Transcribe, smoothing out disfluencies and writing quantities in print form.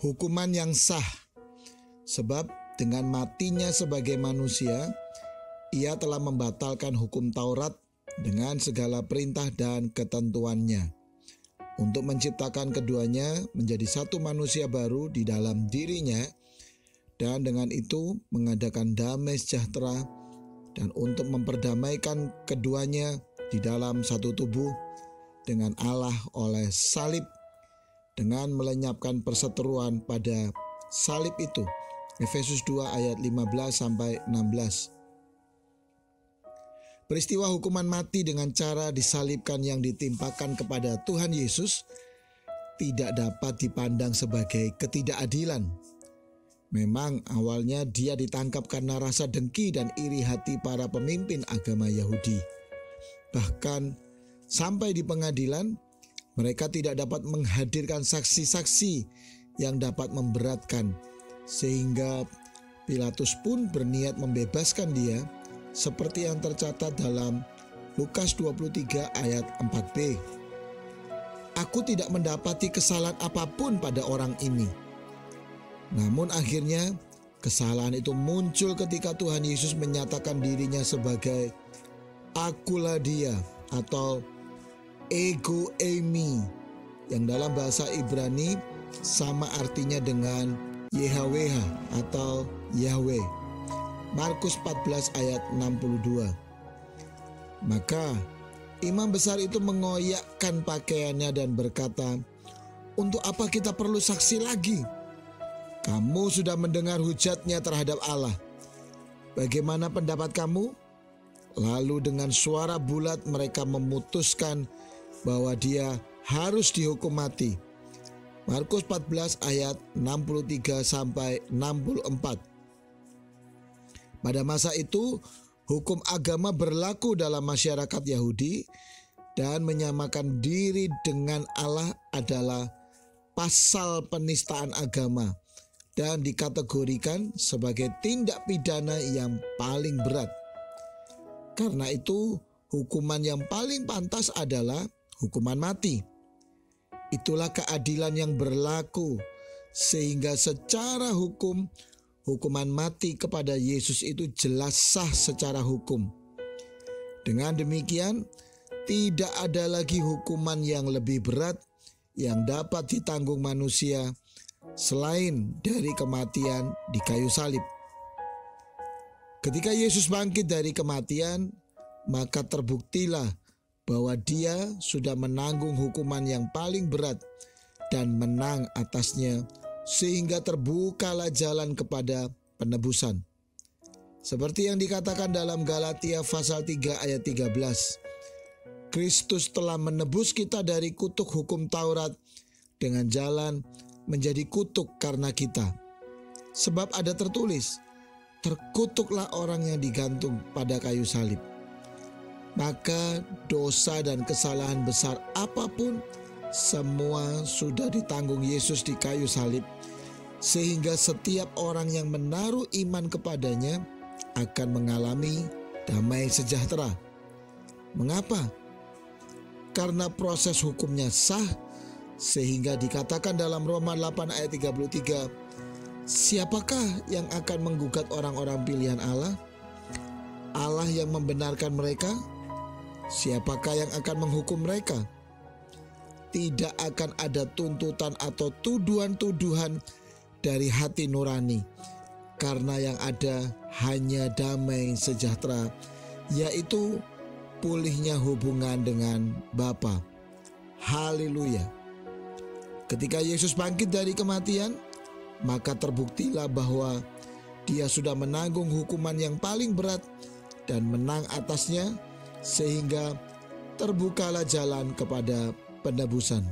hukuman yang sah. Sebab dengan matinya sebagai manusia, ia telah membatalkan hukum Taurat dengan segala perintah dan ketentuannya, untuk menciptakan keduanya menjadi satu manusia baru di dalam dirinya, dan dengan itu mengadakan damai sejahtera, dan untuk memperdamaikan keduanya di dalam satu tubuh dengan Allah oleh salib, dengan melenyapkan perseteruan pada salib itu. Efesus 2 ayat 15-16. Peristiwa hukuman mati dengan cara disalibkan yang ditimpakan kepada Tuhan Yesus tidak dapat dipandang sebagai ketidakadilan. Memang awalnya dia ditangkap karena rasa dengki dan iri hati para pemimpin agama Yahudi. Bahkan sampai di pengadilan, mereka tidak dapat menghadirkan saksi-saksi yang dapat memberatkan, sehingga Pilatus pun berniat membebaskan dia, seperti yang tercatat dalam Lukas 23 ayat 4b. Aku tidak mendapati kesalahan apapun pada orang ini. Namun akhirnya kesalahan itu muncul ketika Tuhan Yesus menyatakan dirinya sebagai Akulah dia atau Ego Eimi, yang dalam bahasa Ibrani sama artinya dengan YHWH atau Yahweh. Markus 14 ayat 62. Maka imam besar itu mengoyakkan pakaiannya dan berkata, "Untuk apa kita perlu saksi lagi? Kamu sudah mendengar hujatnya terhadap Allah. Bagaimana pendapat kamu?" Lalu dengan suara bulat mereka memutuskan bahwa dia harus dihukum mati. Markus 14 ayat 63-64. Pada masa itu, hukum agama berlaku dalam masyarakat Yahudi, dan menyamakan diri dengan Allah adalah pasal penistaan agama dan dikategorikan sebagai tindak pidana yang paling berat. Karena itu, hukuman yang paling pantas adalah hukuman mati. Itulah keadilan yang berlaku, sehingga secara hukum, hukuman mati kepada Yesus itu jelas sah secara hukum. Dengan demikian, tidak ada lagi hukuman yang lebih berat yang dapat ditanggung manusia selain dari kematian di kayu salib. Ketika Yesus bangkit dari kematian, maka terbuktilah bahwa dia sudah menanggung hukuman yang paling berat dan menang atasnya, sehingga terbukalah jalan kepada penebusan. Seperti yang dikatakan dalam Galatia pasal 3 ayat 13. Kristus telah menebus kita dari kutuk hukum Taurat dengan jalan menjadi kutuk karena kita. Sebab ada tertulis, terkutuklah orang yang digantung pada kayu salib. Maka dosa dan kesalahan besar apapun semua sudah ditanggung Yesus di kayu salib, sehingga setiap orang yang menaruh iman kepadanya akan mengalami damai sejahtera. Mengapa? Karena proses hukumnya sah, sehingga dikatakan dalam Roma 8 ayat 33, siapakah yang akan menggugat orang-orang pilihan Allah? Allah yang membenarkan mereka? Siapakah yang akan menghukum mereka? Tidak akan ada tuntutan atau tuduhan-tuduhan dari hati nurani, karena yang ada hanya damai sejahtera, yaitu pulihnya hubungan dengan Bapa. Haleluya. Ketika Yesus bangkit dari kematian, maka terbuktilah bahwa dia sudah menanggung hukuman yang paling berat dan menang atasnya, sehingga terbukalah jalan kepada penebusan.